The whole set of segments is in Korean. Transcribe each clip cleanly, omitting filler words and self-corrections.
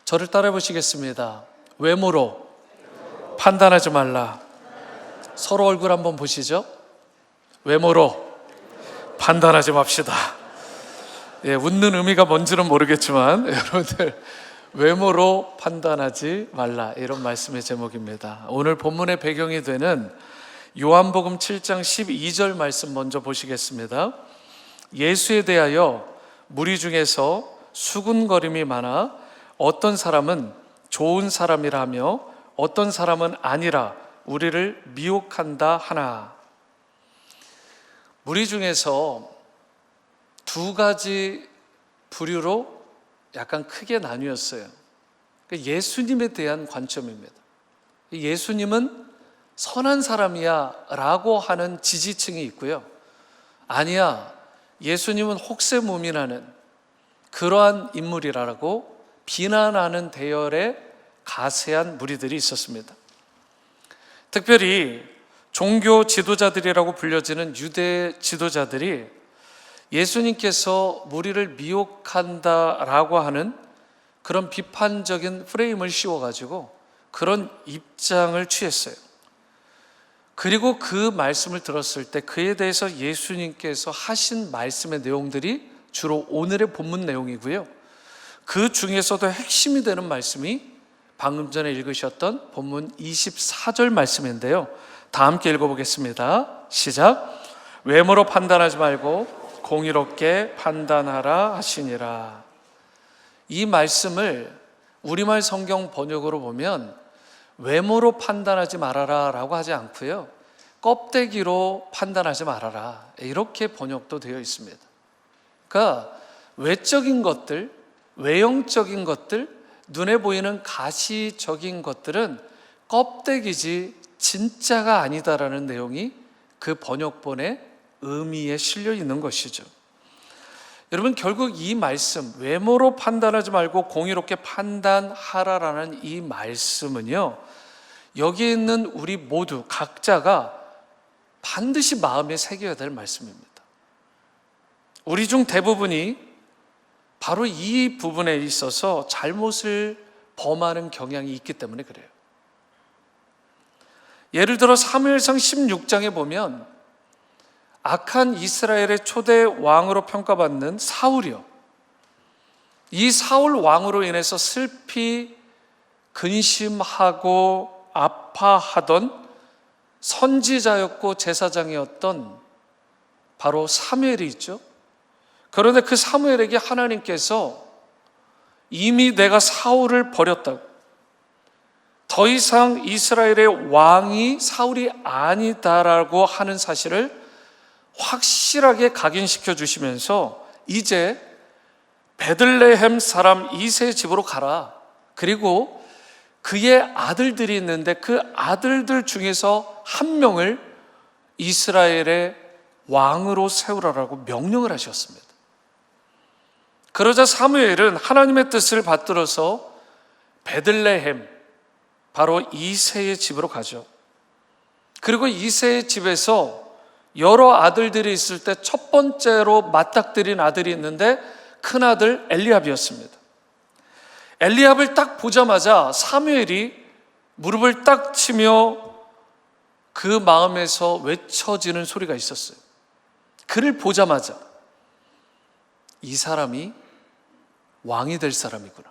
저를 따라 보시겠습니다. 외모로 판단하지 말라. 서로 얼굴 한번 보시죠. 외모로 판단하지 맙시다. 웃는 의미가 뭔지는 모르겠지만 여러분들, 외모로 판단하지 말라, 이런 말씀의 제목입니다. 오늘 본문의 배경이 되는 요한복음 7장 12절 말씀 먼저 보시겠습니다. 예수에 대하여 무리 중에서 수군거림이 많아 어떤 사람은 좋은 사람이라 하며 어떤 사람은 아니라 우리를 미혹한다 하나. 무리 중에서 두 가지 부류로 약간 크게 나뉘었어요. 예수님에 대한 관점입니다. 예수님은 선한 사람이야 라고 하는 지지층이 있고요, 아니야, 예수님은 혹세무민하는 그러한 인물이라고 비난하는 대열의 가세한 무리들이 있었습니다. 특별히 종교 지도자들이라고 불려지는 유대 지도자들이 예수님께서 무리를 미혹한다라고 하는 그런 비판적인 프레임을 씌워가지고 그런 입장을 취했어요. 그리고 그 말씀을 들었을 때 그에 대해서 예수님께서 하신 말씀의 내용들이 주로 오늘의 본문 내용이고요, 그 중에서도 핵심이 되는 말씀이 방금 전에 읽으셨던 본문 24절 말씀인데요, 다 함께 읽어보겠습니다. 시작. 외모로 판단하지 말고 공의롭게 판단하라 하시니라. 이 말씀을 우리말 성경 번역으로 보면 외모로 판단하지 말아라 라고 하지 않고요, 껍데기로 판단하지 말아라, 이렇게 번역도 되어 있습니다. 그러니까 외적인 것들, 외형적인 것들, 눈에 보이는 가시적인 것들은 껍데기지 진짜가 아니다라는 내용이 그 번역본의 의미에 실려 있는 것이죠. 여러분, 결국 이 말씀, 외모로 판단하지 말고 공의롭게 판단하라라는 이 말씀은요, 여기에 있는 우리 모두 각자가 반드시 마음에 새겨야 될 말씀입니다. 우리 중 대부분이 바로 이 부분에 있어서 잘못을 범하는 경향이 있기 때문에 그래요. 예를 들어 사무엘상 16장에 보면 악한 이스라엘의 초대 왕으로 평가받는 사울이요, 이 사울 왕으로 인해서 슬피 근심하고 아파하던 선지자였고 제사장이었던 바로 사무엘이 있죠. 그런데 그 사무엘에게 하나님께서 이미 내가 사울을 버렸다고, 더 이상 이스라엘의 왕이 사울이 아니다라고 하는 사실을 확실하게 각인시켜 주시면서 이제 베들레헴 사람 이새의 집으로 가라, 그리고 그의 아들들이 있는데 그 아들들 중에서 한 명을 이스라엘의 왕으로 세우라라고 명령을 하셨습니다. 그러자 사무엘은 하나님의 뜻을 받들어서 베들레헴, 바로 이새의 집으로 가죠. 그리고 이새의 집에서 여러 아들들이 있을 때 첫 번째로 맞닥뜨린 아들이 있는데 큰 아들 엘리압이었습니다. 엘리압을 딱 보자마자 사무엘이 무릎을 딱 치며 그 마음에서 외쳐지는 소리가 있었어요. 그를 보자마자 이 사람이 왕이 될 사람이구나.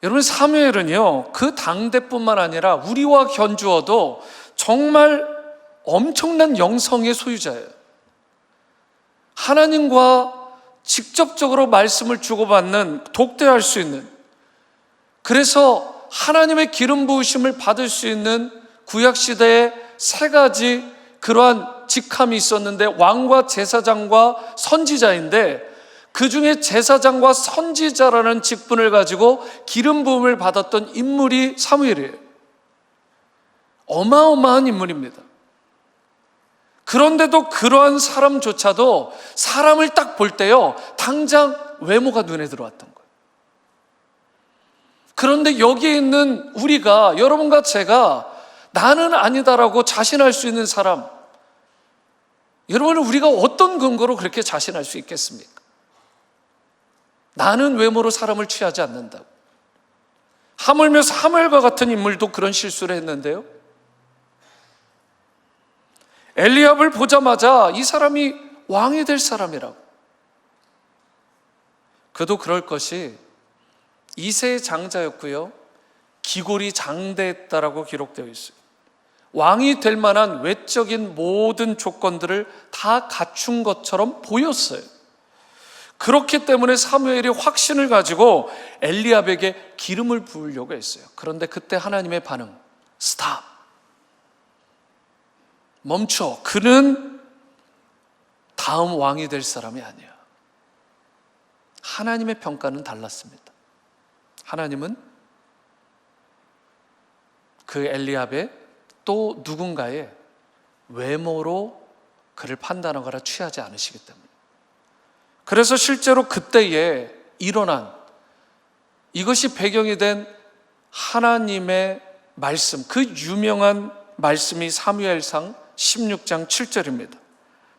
여러분, 사무엘은요, 그 당대뿐만 아니라 우리와 견주어도 정말 엄청난 영성의 소유자예요. 하나님과 직접적으로 말씀을 주고받는, 독대할 수 있는, 그래서 하나님의 기름 부으심을 받을 수 있는 구약시대에 세 가지 그러한 직함이 있었는데, 왕과 제사장과 선지자인데 그 중에 제사장과 선지자라는 직분을 가지고 기름 부음을 받았던 인물이 사무엘이에요. 어마어마한 인물입니다. 그런데도 그러한 사람조차도 사람을 딱 볼 때요, 당장 외모가 눈에 들어왔던 거예요. 그런데 여기에 있는 우리가, 여러분과 제가 나는 아니다라고 자신할 수 있는 사람, 여러분, 우리가 어떤 근거로 그렇게 자신할 수 있겠습니까? 나는 외모로 사람을 취하지 않는다고. 하물며 사무엘과 같은 인물도 그런 실수를 했는데요. 엘리압을 보자마자 이 사람이 왕이 될 사람이라고. 그도 그럴 것이 이세의 장자였고요, 기골이 장대했다라고 기록되어 있어요. 왕이 될 만한 외적인 모든 조건들을 다 갖춘 것처럼 보였어요. 그렇기 때문에 사무엘이 확신을 가지고 엘리압에게 기름을 부으려고 했어요. 그런데 그때 하나님의 반응, 스탑, 멈춰. 그는 다음 왕이 될 사람이 아니야. 하나님의 평가는 달랐습니다. 하나님은 그 엘리압의 또 누군가의 외모로 그를 판단하거나 취하지 않으시기 때문에, 그래서 실제로 그때에 일어난, 이것이 배경이 된 하나님의 말씀, 그 유명한 말씀이 사무엘상 16장 7절입니다.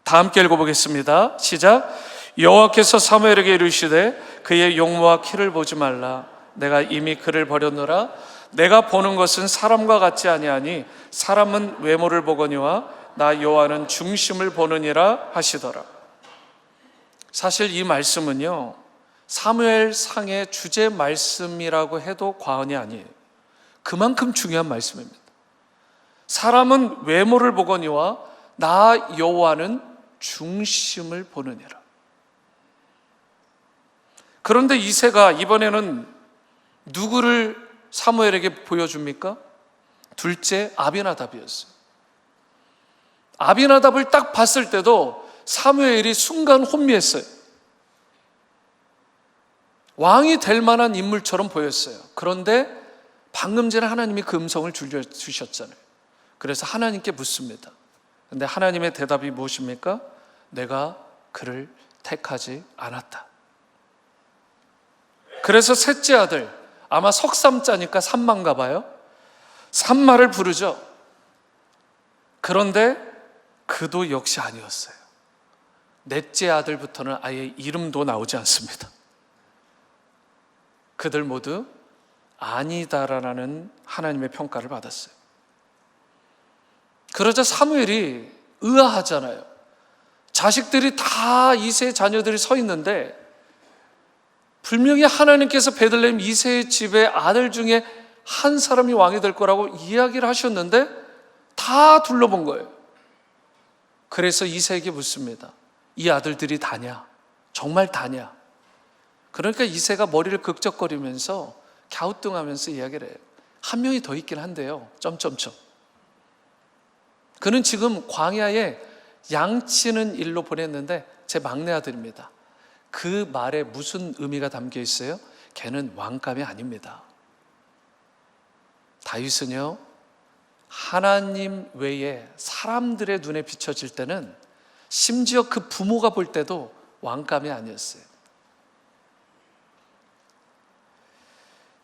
다 함께 읽어보겠습니다. 시작. 여호와께서 사무엘에게 이르시되 그의 용모와 키를 보지 말라. 내가 이미 그를 버렸노라. 내가 보는 것은 사람과 같지 아니하니 사람은 외모를 보거니와 나 여호와는 중심을 보느니라 하시더라. 사실 이 말씀은요, 사무엘상의 주제 말씀이라고 해도 과언이 아니에요. 그만큼 중요한 말씀입니다. 사람은 외모를 보거니와 나 여호와는 중심을 보느니라. 그런데 이새가 이번에는 누구를 사무엘에게 보여줍니까? 둘째 아비나답이었어요. 아비나답을 딱 봤을 때도 사무엘이 순간 혼미했어요. 왕이 될 만한 인물처럼 보였어요. 그런데 방금 전에 하나님이 그 음성을 주셨잖아요. 그래서 하나님께 묻습니다. 그런데 하나님의 대답이 무엇입니까? 내가 그를 택하지 않았다. 그래서 셋째 아들, 아마 석삼자니까 삼마인가 봐요. 삼마를 부르죠. 그런데 그도 역시 아니었어요. 넷째 아들부터는 아예 이름도 나오지 않습니다. 그들 모두 아니다라는 하나님의 평가를 받았어요. 그러자 사무엘이 의아하잖아요. 자식들이 다 이새의 자녀들이 서 있는데 분명히 하나님께서 베들레헴 이새의 집의 아들 중에 한 사람이 왕이 될 거라고 이야기를 하셨는데 다 둘러본 거예요. 그래서 이새에게 묻습니다. 이 아들들이 다냐? 정말 다냐? 그러니까 이새가 머리를 극적거리면서 갸우뚱하면서 이야기를 해요. 한 명이 더 있긴 한데요. 점점점. 그는 지금 광야에 양치는 일로 보냈는데 제 막내 아들입니다. 그 말에 무슨 의미가 담겨 있어요? 걔는 왕감이 아닙니다. 다윗은요, 하나님 외에 사람들의 눈에 비춰질 때는, 심지어 그 부모가 볼 때도 왕감이 아니었어요.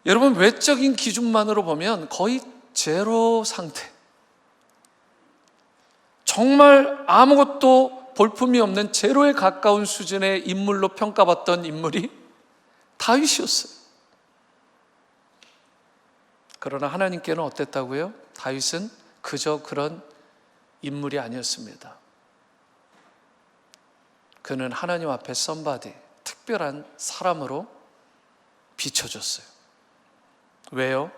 여러분, 외적인 기준만으로 보면 거의 제로 상태, 정말 아무것도 볼품이 없는 제로에 가까운 수준의 인물로 평가받던 인물이 다윗이었어요. 그러나 하나님께는 어땠다고요? 다윗은 그저 그런 인물이 아니었습니다. 그는 하나님 앞에 썸바디, 특별한 사람으로 비춰졌어요. 왜요?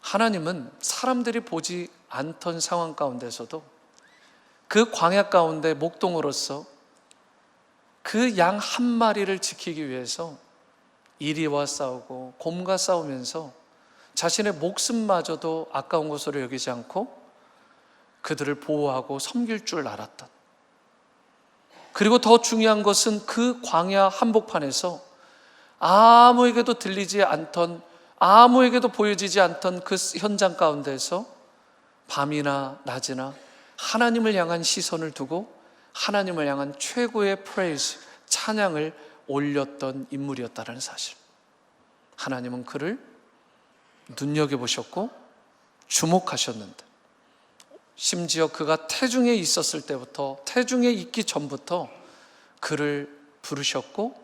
하나님은 사람들이 보지 않던 상황 가운데서도 그 광야 가운데 목동으로서 그 양 한 마리를 지키기 위해서 이리와 싸우고 곰과 싸우면서 자신의 목숨마저도 아까운 것으로 여기지 않고 그들을 보호하고 섬길 줄 알았던, 그리고 더 중요한 것은 그 광야 한복판에서 아무에게도 들리지 않던, 아무에게도 보여지지 않던 그 현장 가운데서 밤이나 낮이나 하나님을 향한 시선을 두고 하나님을 향한 최고의 프레이즈, 찬양을 올렸던 인물이었다는 사실. 하나님은 그를 눈여겨보셨고 주목하셨는데, 심지어 그가 태중에 있었을 때부터, 태중에 있기 전부터 그를 부르셨고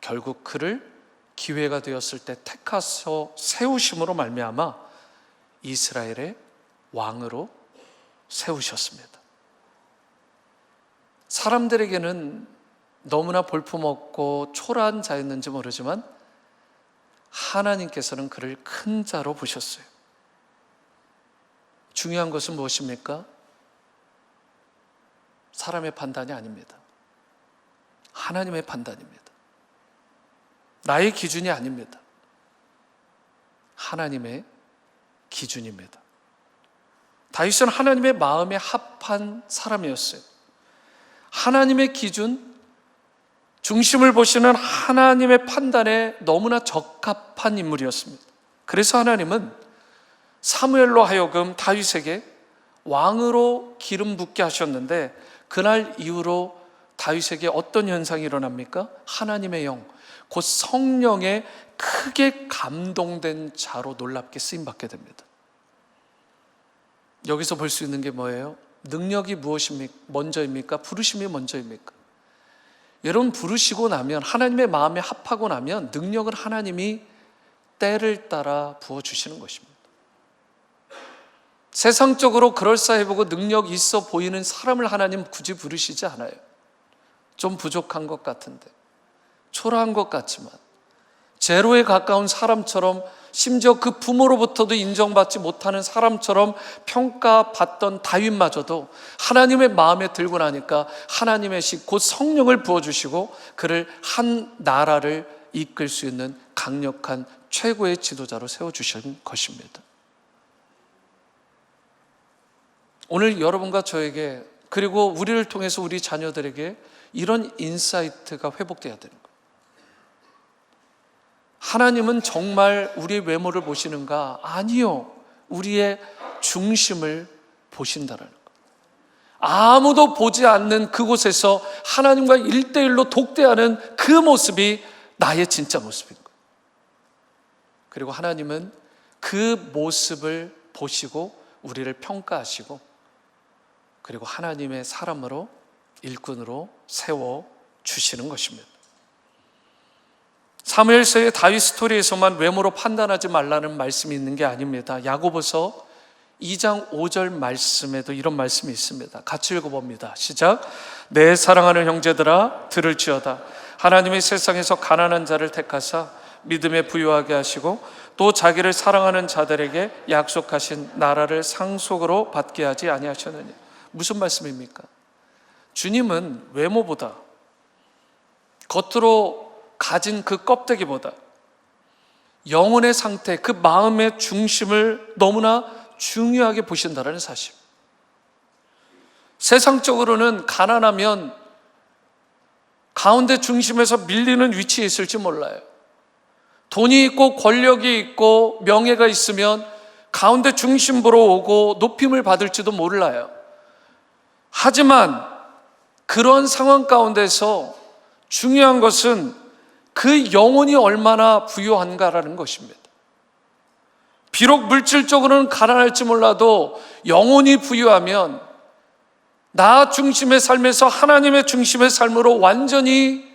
결국 그를 기회가 되었을 때 택하셔 세우심으로 말미암아 이스라엘의 왕으로 세우셨습니다. 사람들에게는 너무나 볼품없고 초라한 자였는지 모르지만 하나님께서는 그를 큰 자로 보셨어요. 중요한 것은 무엇입니까? 사람의 판단이 아닙니다. 하나님의 판단입니다. 나의 기준이 아닙니다. 하나님의 기준입니다. 다윗은 하나님의 마음에 합한 사람이었어요. 하나님의 기준, 중심을 보시는 하나님의 판단에 너무나 적합한 인물이었습니다. 그래서 하나님은 사무엘로 하여금 다윗에게 왕으로 기름 붓게 하셨는데 그날 이후로 다윗에게 어떤 현상이 일어납니까? 하나님의 영, 곧 성령에 크게 감동된 자로 놀랍게 쓰임받게 됩니다. 여기서 볼 수 있는 게 뭐예요? 능력이 무엇입니까? 먼저입니까? 부르심이 먼저입니까? 여러분, 부르시고 나면, 하나님의 마음에 합하고 나면 능력은 하나님이 때를 따라 부어주시는 것입니다. 세상적으로 그럴싸해 보고 능력 있어 보이는 사람을 하나님 굳이 부르시지 않아요. 좀 부족한 것 같은데, 초라한 것 같지만, 제로에 가까운 사람처럼, 심지어 그 부모로부터도 인정받지 못하는 사람처럼 평가받던 다윗마저도 하나님의 마음에 들고 나니까 하나님의 식, 곧 성령을 부어주시고 그를 한 나라를 이끌 수 있는 강력한 최고의 지도자로 세워주신 것입니다. 오늘 여러분과 저에게, 그리고 우리를 통해서 우리 자녀들에게 이런 인사이트가 회복돼야 되는 거예요. 하나님은 정말 우리의 외모를 보시는가? 아니요. 우리의 중심을 보신다라는 거예요. 아무도 보지 않는 그곳에서 하나님과 1대1로 독대하는 그 모습이 나의 진짜 모습인 거예요. 그리고 하나님은 그 모습을 보시고 우리를 평가하시고 그리고 하나님의 사람으로, 일꾼으로 세워주시는 것입니다. 사무엘서의 다윗 스토리에서만 외모로 판단하지 말라는 말씀이 있는 게 아닙니다. 야고보서 2장 5절 말씀에도 이런 말씀이 있습니다. 같이 읽어봅니다. 시작. 내 사랑하는 형제들아 들을지어다. 하나님이 세상에서 가난한 자를 택하사 믿음에 부유하게 하시고 또 자기를 사랑하는 자들에게 약속하신 나라를 상속으로 받게 하지 아니하셨느냐. 무슨 말씀입니까? 주님은 외모보다, 겉으로 가진 그 껍데기보다 영혼의 상태, 그 마음의 중심을 너무나 중요하게 보신다는 사실. 세상적으로는 가난하면 가운데 중심에서 밀리는 위치에 있을지 몰라요. 돈이 있고 권력이 있고 명예가 있으면 가운데 중심부로 오고 높임을 받을지도 몰라요. 하지만 그런 상황 가운데서 중요한 것은 그 영혼이 얼마나 부유한가라는 것입니다. 비록 물질적으로는 가난할지 몰라도 영혼이 부유하면 나 중심의 삶에서 하나님의 중심의 삶으로 완전히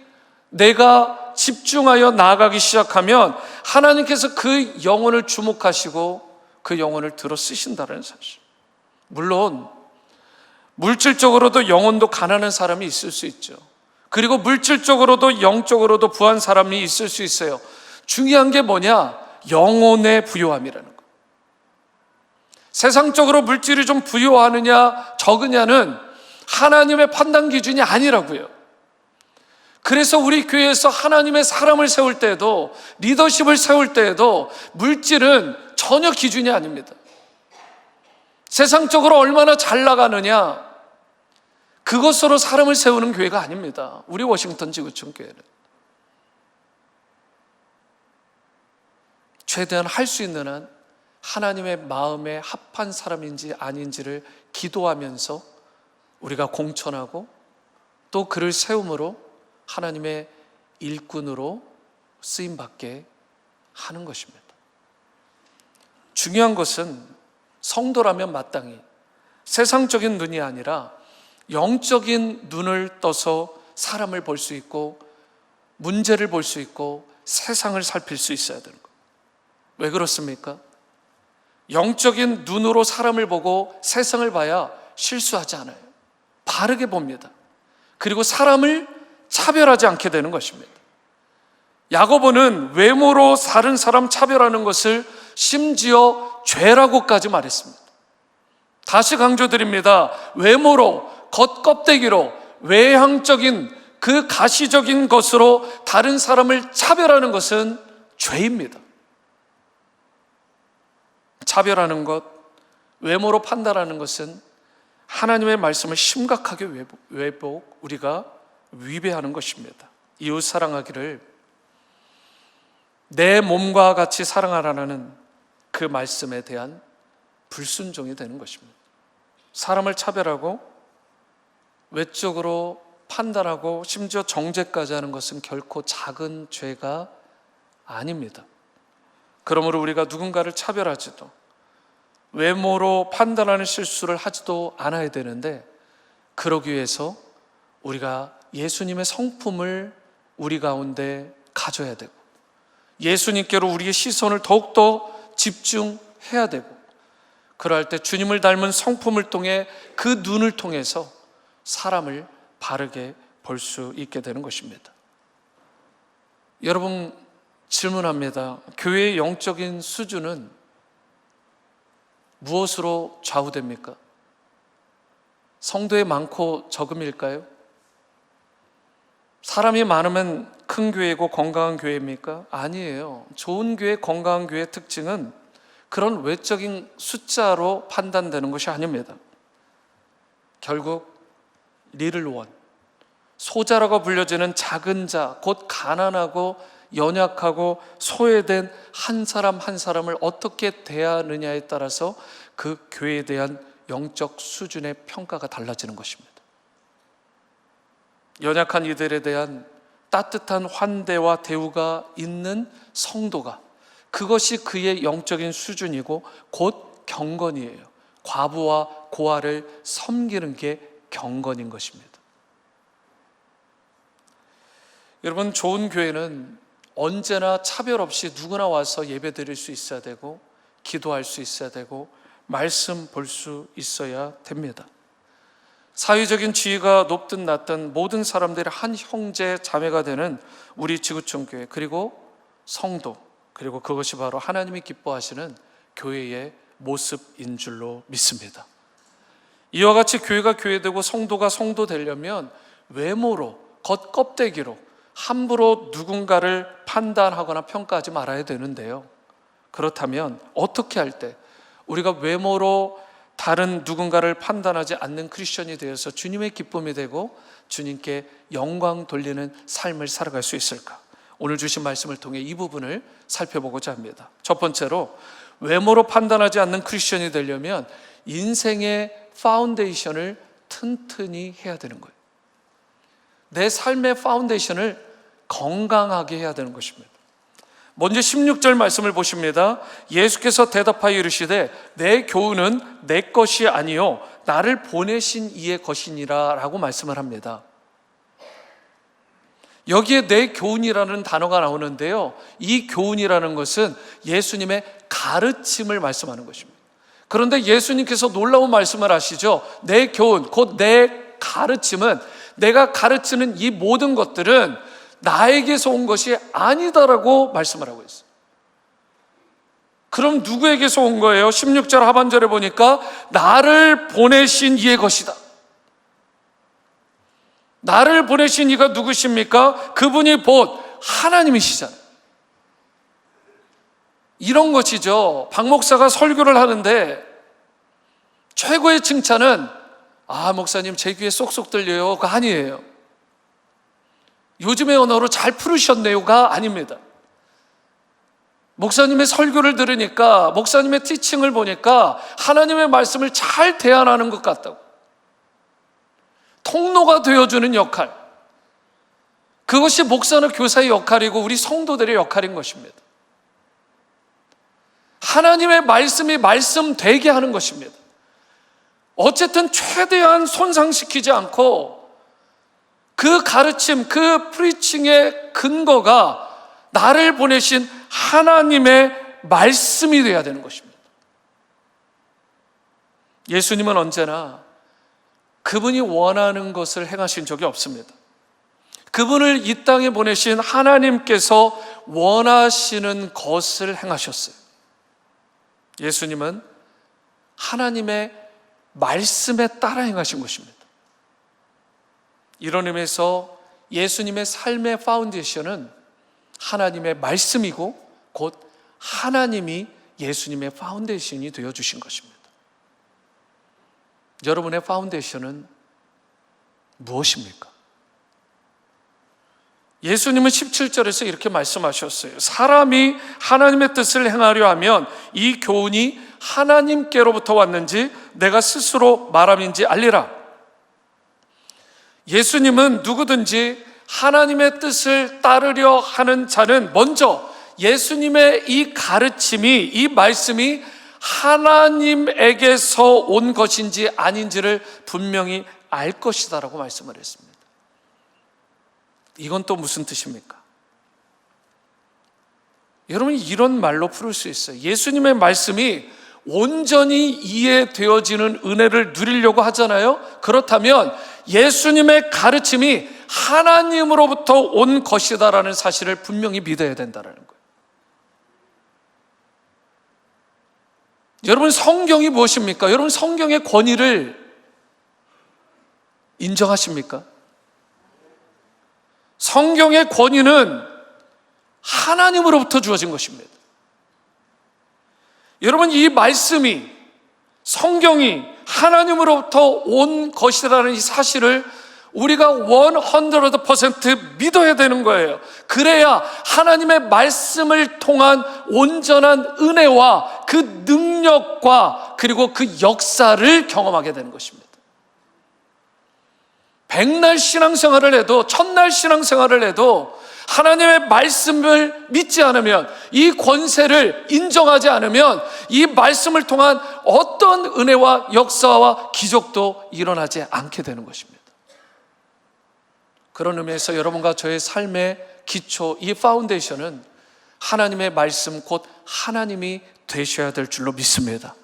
내가 집중하여 나아가기 시작하면 하나님께서 그 영혼을 주목하시고 그 영혼을 들어 쓰신다는 사실. 물론 물질적으로도 영혼도 가난한 사람이 있을 수 있죠. 그리고 물질적으로도 영적으로도 부한 사람이 있을 수 있어요. 중요한 게 뭐냐? 영혼의 부유함이라는 거. 세상적으로 물질이 좀 부유하느냐 적으냐는 하나님의 판단 기준이 아니라고요. 그래서 우리 교회에서 하나님의 사람을 세울 때에도, 리더십을 세울 때에도 물질은 전혀 기준이 아닙니다. 세상적으로 얼마나 잘 나가느냐, 그것으로 사람을 세우는 교회가 아닙니다. 우리 워싱턴 지구촌 교회는 최대한 할 수 있는 한 하나님의 마음에 합한 사람인지 아닌지를 기도하면서 우리가 공천하고 또 그를 세움으로 하나님의 일꾼으로 쓰임받게 하는 것입니다. 중요한 것은 성도라면 마땅히 세상적인 눈이 아니라 영적인 눈을 떠서 사람을 볼 수 있고 문제를 볼 수 있고 세상을 살필 수 있어야 되는 거예요. 왜 그렇습니까? 영적인 눈으로 사람을 보고 세상을 봐야 실수하지 않아요. 바르게 봅니다. 그리고 사람을 차별하지 않게 되는 것입니다. 야고보는 외모로 다른 사람 차별하는 것을 심지어 죄라고까지 말했습니다. 다시 강조드립니다. 외모로, 겉껍데기로, 외향적인 그 가시적인 것으로 다른 사람을 차별하는 것은 죄입니다. 차별하는 것, 외모로 판단하는 것은 하나님의 말씀을 심각하게 우리가 위배하는 것입니다. 이웃 사랑하기를 내 몸과 같이 사랑하라는 그 말씀에 대한 불순종이 되는 것입니다. 사람을 차별하고 외적으로 판단하고 심지어 정죄까지 하는 것은 결코 작은 죄가 아닙니다. 그러므로 우리가 누군가를 차별하지도 외모로 판단하는 실수를 하지도 않아야 되는데, 그러기 위해서 우리가 예수님의 성품을 우리 가운데 가져야 되고 예수님께로 우리의 시선을 더욱더 집중해야 되고, 그럴 때 주님을 닮은 성품을 통해 그 눈을 통해서 사람을 바르게 볼 수 있게 되는 것입니다. 여러분, 질문합니다. 교회의 영적인 수준은 무엇으로 좌우됩니까? 성도의 많고 적음일까요? 사람이 많으면 큰 교회고 건강한 교회입니까? 아니에요. 좋은 교회, 건강한 교회의 특징은 그런 외적인 숫자로 판단되는 것이 아닙니다. 결국 리틀 원, 소자라고 불려지는 작은 자, 곧 가난하고 연약하고 소외된 한 사람 한 사람을 어떻게 대하느냐에 따라서 그 교회에 대한 영적 수준의 평가가 달라지는 것입니다. 연약한 이들에 대한 따뜻한 환대와 대우가 있는 성도가, 그것이 그의 영적인 수준이고 곧 경건이에요. 과부와 고아를 섬기는 게 경건인 것입니다. 여러분, 좋은 교회는 언제나 차별 없이 누구나 와서 예배 드릴 수 있어야 되고 기도할 수 있어야 되고 말씀 볼 수 있어야 됩니다. 사회적인 지위가 높든 낮든 모든 사람들이 한 형제 자매가 되는 우리 지구촌 교회, 그리고 성도, 그리고 그것이 바로 하나님이 기뻐하시는 교회의 모습인 줄로 믿습니다. 이와 같이 교회가 교회되고 성도가 성도 되려면 외모로, 겉껍데기로 함부로 누군가를 판단하거나 평가하지 말아야 되는데요, 그렇다면 어떻게 할 때 우리가 외모로 다른 누군가를 판단하지 않는 크리스천이 되어서 주님의 기쁨이 되고 주님께 영광 돌리는 삶을 살아갈 수 있을까? 오늘 주신 말씀을 통해 이 부분을 살펴보고자 합니다. 첫 번째로, 외모로 판단하지 않는 크리스천이 되려면 인생의 파운데이션을 튼튼히 해야 되는 거예요. 내 삶의 파운데이션을 건강하게 해야 되는 것입니다. 먼저 16절 말씀을 보십니다. 예수께서 대답하여 이르시되 내 교훈은 내 것이 아니요 나를 보내신 이의 것이니라 라고 말씀을 합니다. 여기에 내 교훈이라는 단어가 나오는데요, 이 교훈이라는 것은 예수님의 가르침을 말씀하는 것입니다. 그런데 예수님께서 놀라운 말씀을 하시죠. 내 교훈, 곧 내 가르침은, 내가 가르치는 이 모든 것들은 나에게서 온 것이 아니다라고 말씀을 하고 있어요. 그럼 누구에게서 온 거예요? 16절 하반절에 보니까 나를 보내신 이의 것이다. 나를 보내신 이가 누구십니까? 그분이 곧 하나님이시잖아요. 이런 것이죠. 박 목사가 설교를 하는데 최고의 칭찬은 목사님 제 귀에 쏙쏙 들려요가 아니에요. 요즘의 언어로 잘 풀으셨네요가 아닙니다. 목사님의 설교를 들으니까, 목사님의 티칭을 보니까 하나님의 말씀을 잘 대안하는 것 같다고, 통로가 되어주는 역할, 그것이 목사나 교사의 역할이고 우리 성도들의 역할인 것입니다. 하나님의 말씀이 말씀되게 하는 것입니다. 어쨌든 최대한 손상시키지 않고 그 가르침, 그 프리칭의 근거가 나를 보내신 하나님의 말씀이 되어야 되는 것입니다. 예수님은 언제나 그분이 원하는 것을 행하신 적이 없습니다. 그분을 이 땅에 보내신 하나님께서 원하시는 것을 행하셨어요. 예수님은 하나님의 말씀에 따라 행하신 것입니다. 이런 의미에서 예수님의 삶의 파운데이션은 하나님의 말씀이고 곧 하나님이 예수님의 파운데이션이 되어주신 것입니다. 여러분의 파운데이션은 무엇입니까? 예수님은 17절에서 이렇게 말씀하셨어요. 사람이 하나님의 뜻을 행하려 하면 이 교훈이 하나님께로부터 왔는지 내가 스스로 말함인지 알리라. 예수님은 누구든지 하나님의 뜻을 따르려 하는 자는 먼저 예수님의 이 가르침이, 이 말씀이 하나님에게서 온 것인지 아닌지를 분명히 알 것이다라고 말씀을 했습니다. 이건 또 무슨 뜻입니까? 여러분이 이런 말로 풀을 수 있어요. 예수님의 말씀이 온전히 이해되어지는 은혜를 누리려고 하잖아요. 그렇다면 예수님의 가르침이 하나님으로부터 온 것이다라는 사실을 분명히 믿어야 된다는 거예요. 여러분, 성경이 무엇입니까? 여러분, 성경의 권위를 인정하십니까? 성경의 권위는 하나님으로부터 주어진 것입니다. 여러분, 이 말씀이, 성경이 하나님으로부터 온 것이라는 이 사실을 우리가 100% 믿어야 되는 거예요. 그래야 하나님의 말씀을 통한 온전한 은혜와 그 능력과 그리고 그 역사를 경험하게 되는 것입니다. 백날 신앙생활을 해도, 천날 신앙생활을 해도 하나님의 말씀을 믿지 않으면, 이 권세를 인정하지 않으면 이 말씀을 통한 어떤 은혜와 역사와 기적도 일어나지 않게 되는 것입니다. 그런 의미에서 여러분과 저의 삶의 기초, 이 파운데이션은 하나님의 말씀, 곧 하나님이 되셔야 될 줄로 믿습니다.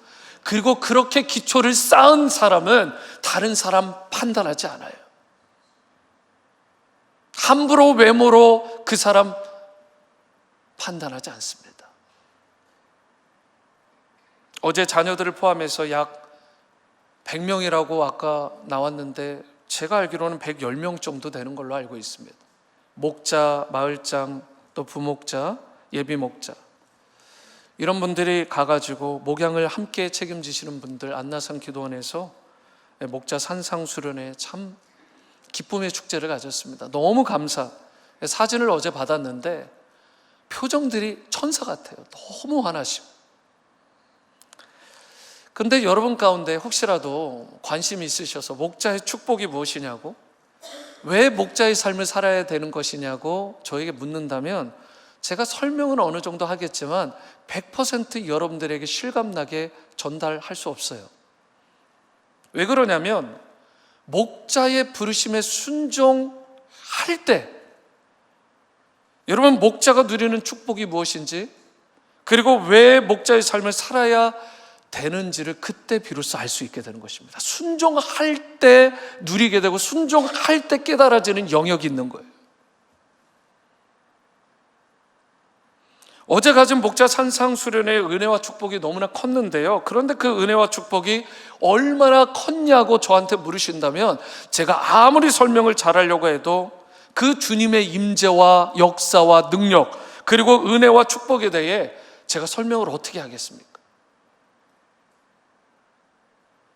그리고 그렇게 기초를 쌓은 사람은 다른 사람 판단하지 않아요. 함부로 외모로 그 사람 판단하지 않습니다. 어제 자녀들을 포함해서 약 100명이라고 아까 나왔는데 제가 알기로는 110명 정도 되는 걸로 알고 있습니다. 목자, 마을장, 또 부목자, 예비목자, 이런 분들이 가가지고 목양을 함께 책임지시는 분들, 안나산 기도원에서 목자 산상수련회 참 기쁨의 축제를 가졌습니다. 너무 감사. 사진을 어제 받았는데 표정들이 천사 같아요. 너무 환하시고. 근데 여러분 가운데 혹시라도 관심이 있으셔서 목자의 축복이 무엇이냐고, 왜 목자의 삶을 살아야 되는 것이냐고 저에게 묻는다면 제가 설명은 어느 정도 하겠지만 100% 여러분들에게 실감나게 전달할 수 없어요. 왜 그러냐면 목자의 부르심에 순종할 때, 여러분, 목자가 누리는 축복이 무엇인지, 그리고 왜 목자의 삶을 살아야 되는지를 그때 비로소 알 수 있게 되는 것입니다. 순종할 때 누리게 되고 순종할 때 깨달아지는 영역이 있는 거예요. 어제 가진 목자 산상수련의 은혜와 축복이 너무나 컸는데요. 그런데 그 은혜와 축복이 얼마나 컸냐고 저한테 물으신다면 제가 아무리 설명을 잘하려고 해도 그 주님의 임재와 역사와 능력, 그리고 은혜와 축복에 대해 제가 설명을 어떻게 하겠습니까?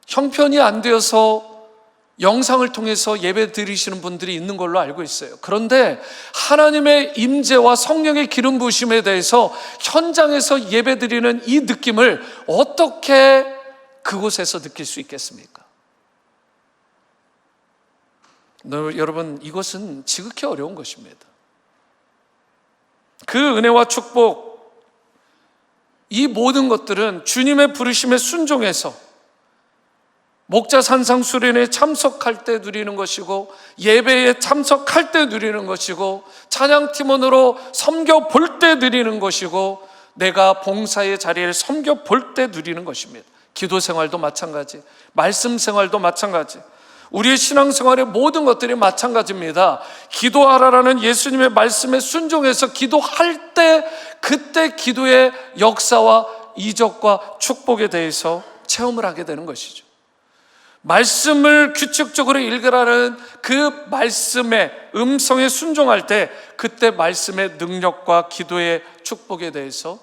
형편이 안 되어서 영상을 통해서 예배 드리시는 분들이 있는 걸로 알고 있어요. 그런데 하나님의 임재와 성령의 기름 부으심에 대해서 현장에서 예배 드리는 이 느낌을 어떻게 그곳에서 느낄 수 있겠습니까? 여러분, 이것은 지극히 어려운 것입니다. 그 은혜와 축복, 이 모든 것들은 주님의 부르심에 순종해서 목자 산상수련회에 참석할 때 누리는 것이고, 예배에 참석할 때 누리는 것이고, 찬양팀원으로 섬겨 볼 때 누리는 것이고, 내가 봉사의 자리를 섬겨 볼 때 누리는 것입니다. 기도 생활도 마찬가지, 말씀 생활도 마찬가지, 우리의 신앙생활의 모든 것들이 마찬가지입니다. 기도하라라는 예수님의 말씀에 순종해서 기도할 때, 그때 기도의 역사와 이적과 축복에 대해서 체험을 하게 되는 것이죠. 말씀을 규칙적으로 읽으라는 그 말씀의 음성에 순종할 때, 그때 말씀의 능력과 기도의 축복에 대해서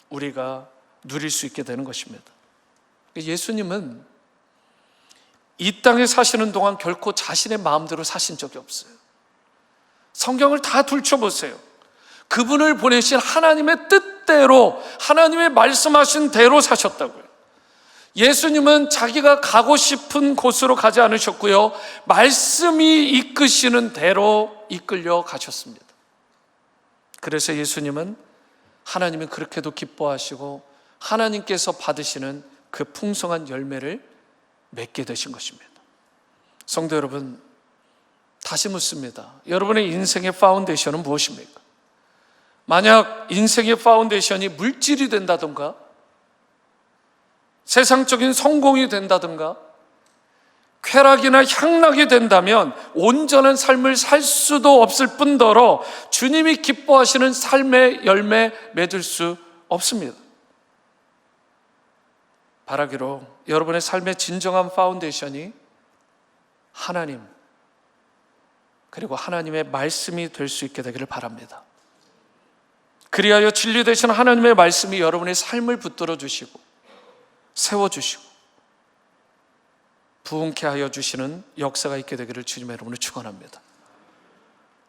우리가 누릴 수 있게 되는 것입니다. 예수님은 이 땅에 사시는 동안 결코 자신의 마음대로 사신 적이 없어요. 성경을 다 들춰보세요. 그분을 보내신 하나님의 뜻대로, 하나님의 말씀하신 대로 사셨다고요. 예수님은 자기가 가고 싶은 곳으로 가지 않으셨고요, 말씀이 이끄시는 대로 이끌려 가셨습니다. 그래서 예수님은 하나님은 그렇게도 기뻐하시고 하나님께서 받으시는 그 풍성한 열매를 맺게 되신 것입니다. 성도 여러분, 다시 묻습니다. 여러분의 인생의 파운데이션은 무엇입니까? 만약 인생의 파운데이션이 물질이 된다든가, 세상적인 성공이 된다든가, 쾌락이나 향락이 된다면 온전한 삶을 살 수도 없을 뿐더러 주님이 기뻐하시는 삶의 열매 맺을 수 없습니다. 바라기로 여러분의 삶의 진정한 파운데이션이 하나님, 그리고 하나님의 말씀이 될 수 있게 되기를 바랍니다. 그리하여 진리 되신 하나님의 말씀이 여러분의 삶을 붙들어 주시고 세워주시고 부흥케 하여 주시는 역사가 있게 되기를 주님 여러분을 축원합니다.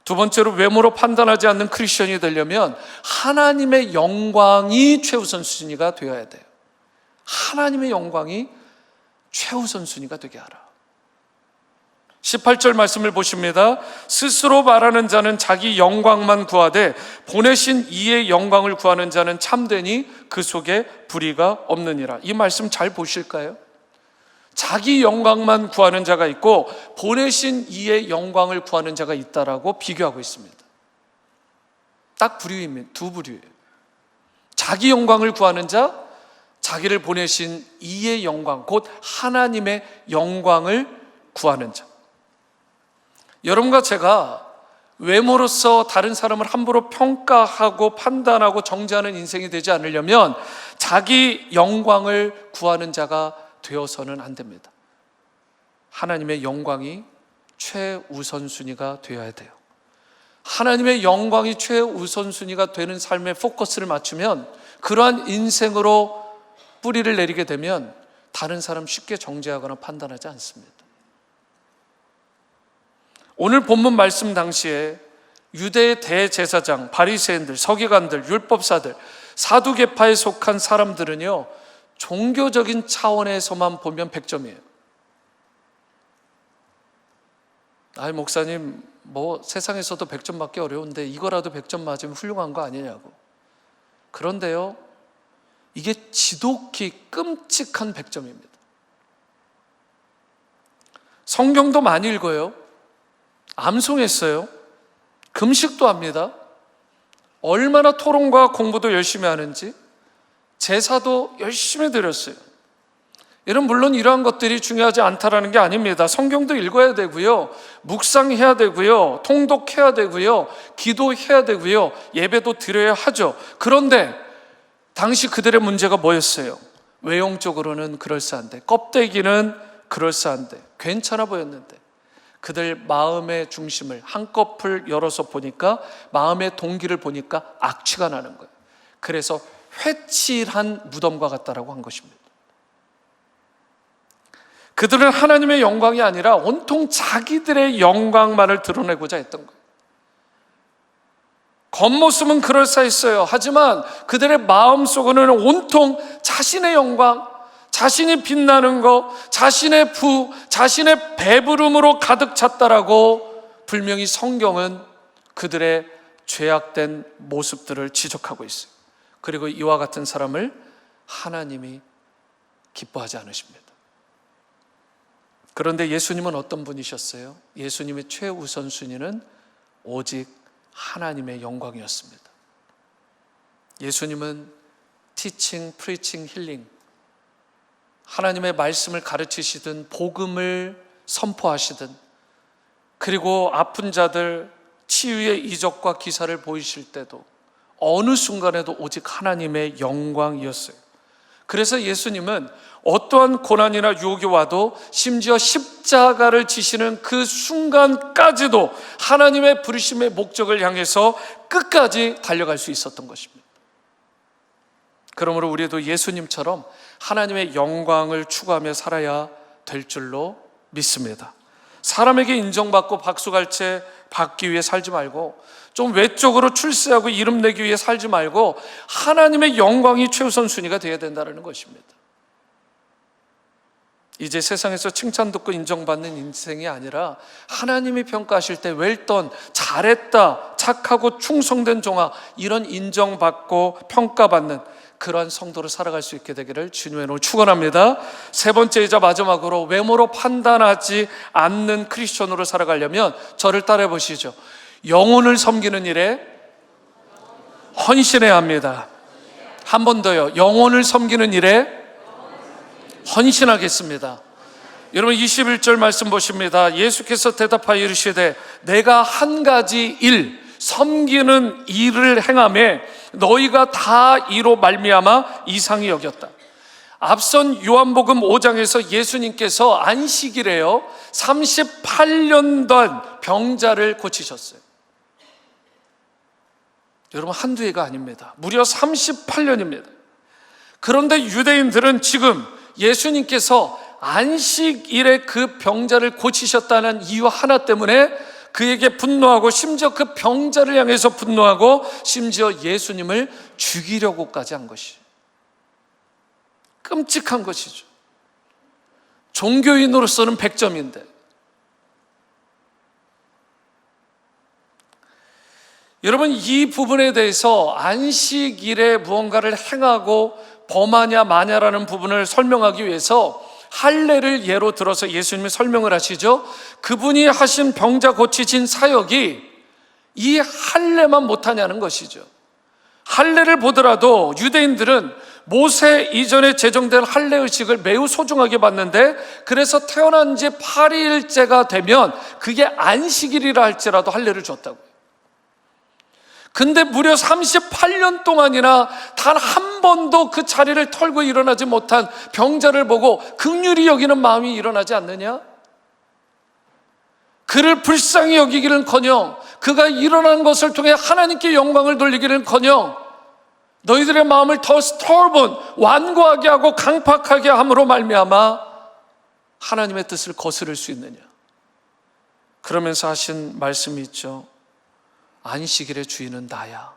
두 번째로, 외모로 판단하지 않는 크리스천이 되려면 하나님의 영광이 최우선 순위가 되어야 돼요. 하나님의 영광이 최우선 순위가 되게 하라. 18절 말씀을 보십니다. 스스로 말하는 자는 자기 영광만 구하되 보내신 이의 영광을 구하는 자는 참되니 그 속에 불의가 없느니라. 이 말씀 잘 보실까요? 자기 영광만 구하는 자가 있고 보내신 이의 영광을 구하는 자가 있다라고 비교하고 있습니다. 딱 부류입니다. 두 부류예요. 자기 영광을 구하는 자, 자기를 보내신 이의 영광, 곧 하나님의 영광을 구하는 자. 여러분과 제가 외모로서 다른 사람을 함부로 평가하고 판단하고 정죄하는 인생이 되지 않으려면 자기 영광을 구하는 자가 되어서는 안 됩니다. 하나님의 영광이 최우선순위가 되어야 돼요. 하나님의 영광이 최우선순위가 되는 삶에 포커스를 맞추면, 그러한 인생으로 뿌리를 내리게 되면 다른 사람 쉽게 정죄하거나 판단하지 않습니다. 오늘 본문 말씀 당시에 유대의 대제사장, 바리새인들, 서기관들, 율법사들, 사두개파에 속한 사람들은요, 종교적인 차원에서만 보면 100점이에요. 아이, 목사님, 뭐 세상에서도 100점 맞기 어려운데 이거라도 100점 맞으면 훌륭한 거 아니냐고. 그런데요, 이게 지독히 끔찍한 100점입니다. 성경도 많이 읽어요. 암송했어요. 금식도 합니다. 얼마나 토론과 공부도 열심히 하는지, 제사도 열심히 드렸어요. 여러분, 물론 이러한 것들이 중요하지 않다라는 게 아닙니다. 성경도 읽어야 되고요, 묵상해야 되고요, 통독해야 되고요, 기도해야 되고요, 예배도 드려야 하죠. 그런데 당시 그들의 문제가 뭐였어요? 외형적으로는 그럴싸한데, 껍데기는 그럴싸한데, 괜찮아 보였는데, 그들 마음의 중심을 한꺼풀 열어서 보니까, 마음의 동기를 보니까 악취가 나는 거예요. 그래서 회칠한 무덤과 같다라고 한 것입니다. 그들은 하나님의 영광이 아니라 온통 자기들의 영광만을 드러내고자 했던 거예요. 겉모습은 그럴싸했어요. 하지만 그들의 마음속에는 온통 자신의 영광, 자신이 빛나는 것, 자신의 부, 자신의 배부름으로 가득 찼다라고 분명히 성경은 그들의 죄악된 모습들을 지적하고 있어요. 그리고 이와 같은 사람을 하나님이 기뻐하지 않으십니다. 그런데 예수님은 어떤 분이셨어요? 예수님의 최우선순위는 오직 하나님의 영광이었습니다. 예수님은 티칭, 프리칭, 힐링, 하나님의 말씀을 가르치시든 복음을 선포하시든, 그리고 아픈 자들 치유의 이적과 기사를 보이실 때도 어느 순간에도 오직 하나님의 영광이었어요. 그래서 예수님은 어떠한 고난이나 유혹이 와도 심지어 십자가를 지시는 그 순간까지도 하나님의 부르심의 목적을 향해서 끝까지 달려갈 수 있었던 것입니다. 그러므로 우리도 예수님처럼 하나님의 영광을 추구하며 살아야 될 줄로 믿습니다. 사람에게 인정받고 박수갈채 받기 위해 살지 말고, 좀 외적으로 출세하고 이름 내기 위해 살지 말고 하나님의 영광이 최우선 순위가 되어야 된다는 것입니다. 이제 세상에서 칭찬 듣고 인정받는 인생이 아니라 하나님이 평가하실 때 웰던, 잘했다, 착하고 충성된 종아, 이런 인정받고 평가받는 그러한 성도로 살아갈 수 있게 되기를 주님의 이름으로 축원합니다. 세 번째이자 마지막으로, 외모로 판단하지 않는 크리스천으로 살아가려면 저를 따라해 보시죠. 영혼을 섬기는 일에 헌신해야 합니다. 한 번 더요. 영혼을 섬기는 일에 헌신하겠습니다. 여러분 21절 말씀 보십니다. 예수께서 대답하여 이르시되 내가 한 가지 일, 섬기는 일을 행하매 너희가 다 이로 말미암아 이상히 여겼다. 앞선 요한복음 5장에서 예수님께서 안식일에요 38년간 병자를 고치셨어요. 여러분 한두 해가 아닙니다. 무려 38년입니다. 그런데 유대인들은 지금 예수님께서 안식일에 그 병자를 고치셨다는 이유 하나 때문에 그에게 분노하고, 심지어 그 병자를 향해서 분노하고, 심지어 예수님을 죽이려고까지 한 것이 끔찍한 것이죠. 종교인으로서는 100점인데. 여러분 이 부분에 대해서 안식일에 무언가를 행하고 범하냐 마냐라는 부분을 설명하기 위해서 할례를 예로 들어서 예수님이 설명을 하시죠. 그분이 하신 병자 고치신 사역이 이 할례만 못하냐는 것이죠. 할례를 보더라도 유대인들은 모세 이전에 제정된 할례 의식을 매우 소중하게 봤는데, 그래서 태어난 지 8일째가 되면 그게 안식일이라 할지라도 할례를 줬다고요. 근데 무려 38년 동안이나 단 한 번도 그 자리를 털고 일어나지 못한 병자를 보고 긍휼히 여기는 마음이 일어나지 않느냐? 그를 불쌍히 여기기는커녕 그가 일어난 것을 통해 하나님께 영광을 돌리기는커녕 너희들의 마음을 더 stubborn, 완고하게 하고 강팍하게 함으로 말미암아 하나님의 뜻을 거스를 수 있느냐? 그러면서 하신 말씀이 있죠. 안식일의 주인은 나야.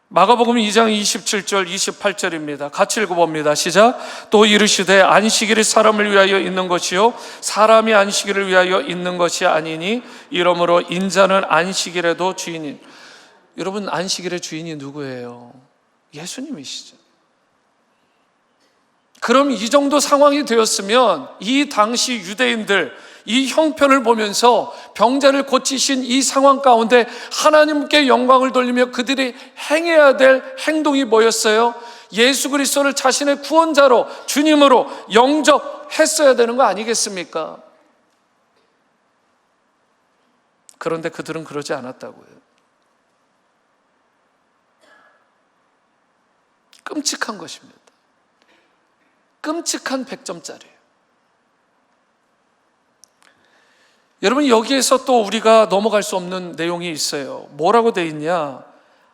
마가복음 2장 27절 28절입니다. 같이 읽어봅니다. 시작. 또 이르시되 안식일이 사람을 위하여 있는 것이요 사람이 안식일을 위하여 있는 것이 아니니 이러므로 인자는 안식일에도 주인인. 여러분 안식일의 주인이 누구예요? 예수님이시죠. 그럼 이 정도 상황이 되었으면 이 당시 유대인들 이 형편을 보면서 병자를 고치신 이 상황 가운데 하나님께 영광을 돌리며 그들이 행해야 될 행동이 뭐였어요? 예수 그리스도를 자신의 구원자로 주님으로 영접했어야 되는 거 아니겠습니까? 그런데 그들은 그러지 않았다고요. 끔찍한 것입니다. 끔찍한 100점짜리. 여러분 여기에서 또 우리가 넘어갈 수 없는 내용이 있어요. 뭐라고 돼 있냐?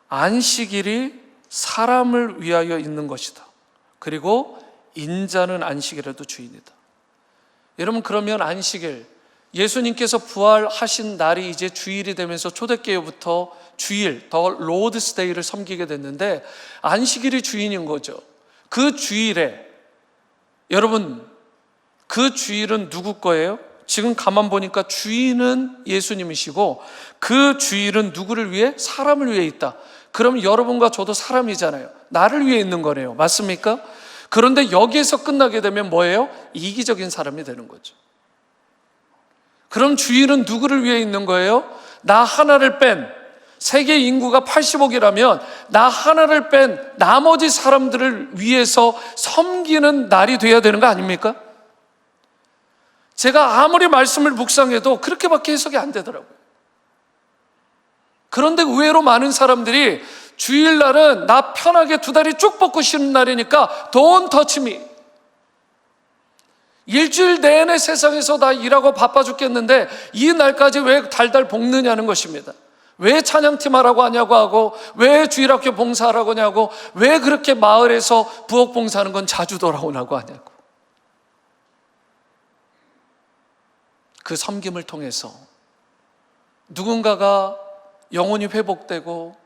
안식일이 사람을 위하여 있는 것이다. 그리고 인자는 안식일에도 주인이다. 여러분 그러면 안식일, 예수님께서 부활하신 날이 이제 주일이 되면서 초대교회부터 주일, 더 로드스 데이를 섬기게 됐는데 안식일이 주인인 거죠. 그 주일에 여러분 그 주일은 누구 거예요? 지금 가만 보니까 주인은 예수님이시고 그 주일은 누구를 위해? 사람을 위해 있다. 그럼 여러분과 저도 사람이잖아요. 나를 위해 있는 거네요. 맞습니까? 그런데 여기에서 끝나게 되면 뭐예요? 이기적인 사람이 되는 거죠. 그럼 주일은 누구를 위해 있는 거예요? 나 하나를 뺀, 세계 인구가 80억이라면 나 하나를 뺀 나머지 사람들을 위해서 섬기는 날이 돼야 되는 거 아닙니까? 제가 아무리 말씀을 묵상해도 그렇게밖에 해석이 안 되더라고요. 그런데 의외로 많은 사람들이 주일날은 나 편하게 두 다리 쭉 뻗고 쉬는 날이니까 Don't touch me. 일주일 내내 세상에서 나 일하고 바빠 죽겠는데 이 날까지 왜 달달 볶느냐는 것입니다. 왜 찬양팀 하라고 하냐고 하고, 왜 주일학교 봉사하라고 하냐고, 왜 그렇게 마을에서 부엌 봉사하는 건 자주 돌아오라고 하냐고. 그 섬김을 통해서 누군가가 영혼이 회복되고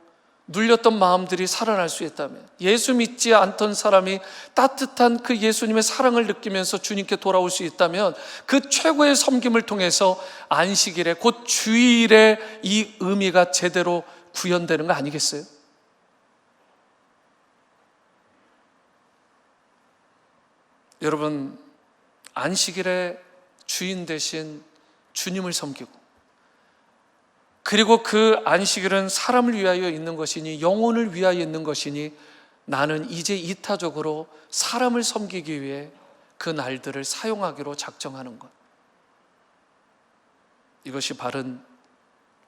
눌렸던 마음들이 살아날 수 있다면, 예수 믿지 않던 사람이 따뜻한 그 예수님의 사랑을 느끼면서 주님께 돌아올 수 있다면, 그 최고의 섬김을 통해서 안식일에, 곧 주일에 이 의미가 제대로 구현되는 거 아니겠어요? 여러분, 안식일에 주인 대신 주님을 섬기고, 그리고 그 안식일은 사람을 위하여 있는 것이니, 영혼을 위하여 있는 것이니, 나는 이제 이타적으로 사람을 섬기기 위해 그 날들을 사용하기로 작정하는 것. 이것이 바른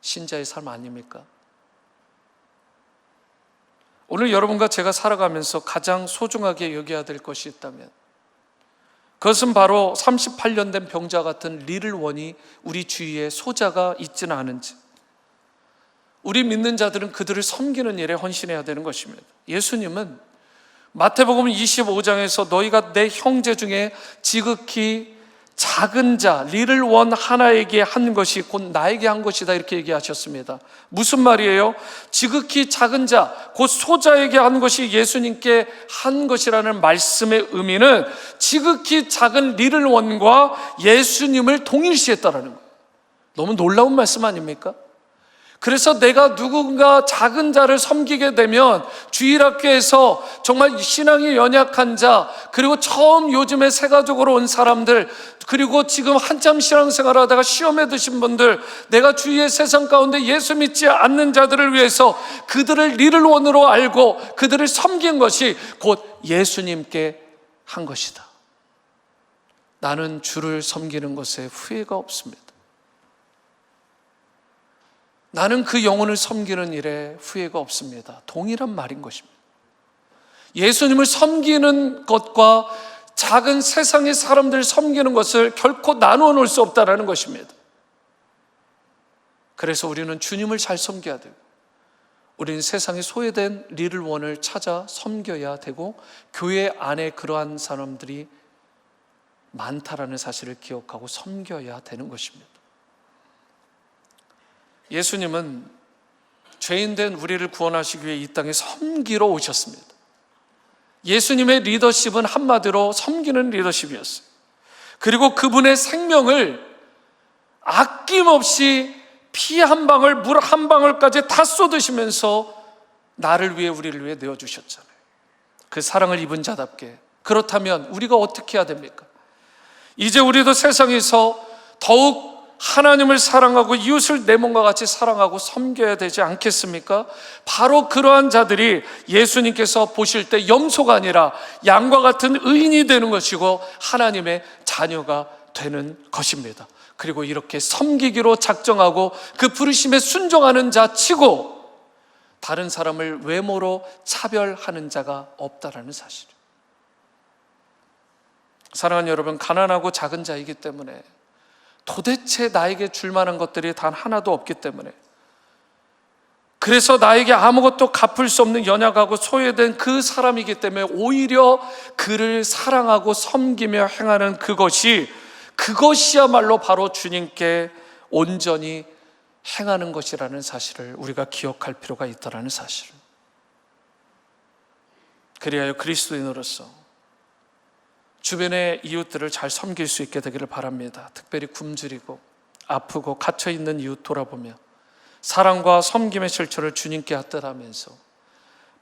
신자의 삶 아닙니까? 오늘 여러분과 제가 살아가면서 가장 소중하게 여겨야 될 것이 있다면, 그것은 바로 38년 된 병자 같은 리를 원이 우리 주위에 소자가 있지는 않은지, 우리 믿는 자들은 그들을 섬기는 일에 헌신해야 되는 것입니다. 예수님은 마태복음 25장에서 너희가 내 형제 중에 지극히 작은 자, 리를 원 하나에게 한 것이 곧 나에게 한 것이다, 이렇게 얘기하셨습니다. 무슨 말이에요? 지극히 작은 자, 곧 소자에게 한 것이 예수님께 한 것이라는 말씀의 의미는 지극히 작은 리를 원과 예수님을 동일시했다라는 거예요. 너무 놀라운 말씀 아닙니까? 그래서 내가 누군가 작은 자를 섬기게 되면 주일학교에서 정말 신앙이 연약한 자, 그리고 처음 요즘에 새가족으로 온 사람들, 그리고 지금 한참 신앙생활 하다가 시험에 드신 분들, 내가 주위의 세상 가운데 예수 믿지 않는 자들을 위해서 그들을 리를 원으로 알고 그들을 섬긴 것이 곧 예수님께 한 것이다. 나는 주를 섬기는 것에 후회가 없습니다. 나는 그 영혼을 섬기는 일에 후회가 없습니다. 동일한 말인 것입니다. 예수님을 섬기는 것과 작은 세상의 사람들을 섬기는 것을 결코 나누어 놓을 수 없다는 것입니다. 그래서 우리는 주님을 잘 섬겨야 되고, 우리는 세상에 소외된 리를 원을 찾아 섬겨야 되고, 교회 안에 그러한 사람들이 많다라는 사실을 기억하고 섬겨야 되는 것입니다. 예수님은 죄인된 우리를 구원하시기 위해 이 땅에 섬기러 오셨습니다. 예수님의 리더십은 한마디로 섬기는 리더십이었어요. 그리고 그분의 생명을 아낌없이 피 한 방울, 물 한 방울까지 다 쏟으시면서 나를 위해, 우리를 위해 내어주셨잖아요. 그 사랑을 입은 자답게. 그렇다면 우리가 어떻게 해야 됩니까? 이제 우리도 세상에서 더욱 하나님을 사랑하고 이웃을 내 몸과 같이 사랑하고 섬겨야 되지 않겠습니까? 바로 그러한 자들이 예수님께서 보실 때 염소가 아니라 양과 같은 의인이 되는 것이고 하나님의 자녀가 되는 것입니다. 그리고 이렇게 섬기기로 작정하고 그 부르심에 순종하는 자 치고 다른 사람을 외모로 차별하는 자가 없다라는 사실. 사랑하는 여러분, 가난하고 작은 자이기 때문에, 도대체 나에게 줄 만한 것들이 단 하나도 없기 때문에, 그래서 나에게 아무것도 갚을 수 없는 연약하고 소외된 그 사람이기 때문에 오히려 그를 사랑하고 섬기며 행하는 그것이야말로 바로 주님께 온전히 행하는 것이라는 사실을 우리가 기억할 필요가 있다는 사실. 그리하여 그리스도인으로서 주변의 이웃들을 잘 섬길 수 있게 되기를 바랍니다. 특별히 굶주리고 아프고 갇혀있는 이웃 돌아보며 사랑과 섬김의 실천을 주님께 하듯하면서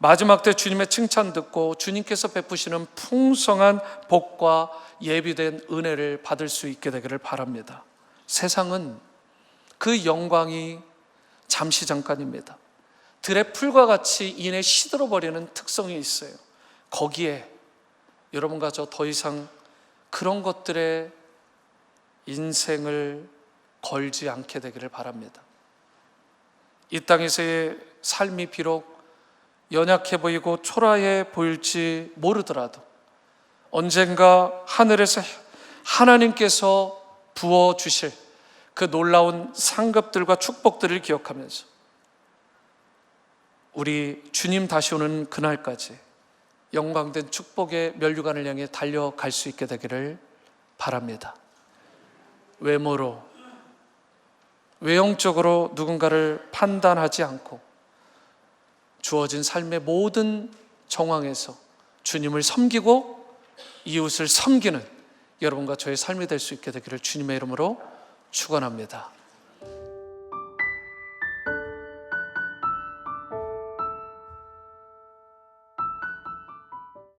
마지막 때 주님의 칭찬 듣고 주님께서 베푸시는 풍성한 복과 예비된 은혜를 받을 수 있게 되기를 바랍니다. 세상은 그 영광이 잠시 잠깐입니다. 들의 풀과 같이 이내 시들어버리는 특성이 있어요. 거기에 여러분과 저 더 이상 그런 것들에 인생을 걸지 않게 되기를 바랍니다. 이 땅에서의 삶이 비록 연약해 보이고 초라해 보일지 모르더라도 언젠가 하늘에서 하나님께서 부어주실 그 놀라운 상급들과 축복들을 기억하면서 우리 주님 다시 오는 그날까지 영광된 축복의 면류관을 향해 달려갈 수 있게 되기를 바랍니다. 외모로, 외형적으로 누군가를 판단하지 않고 주어진 삶의 모든 정황에서 주님을 섬기고 이웃을 섬기는 여러분과 저의 삶이 될 수 있게 되기를 주님의 이름으로 축원합니다.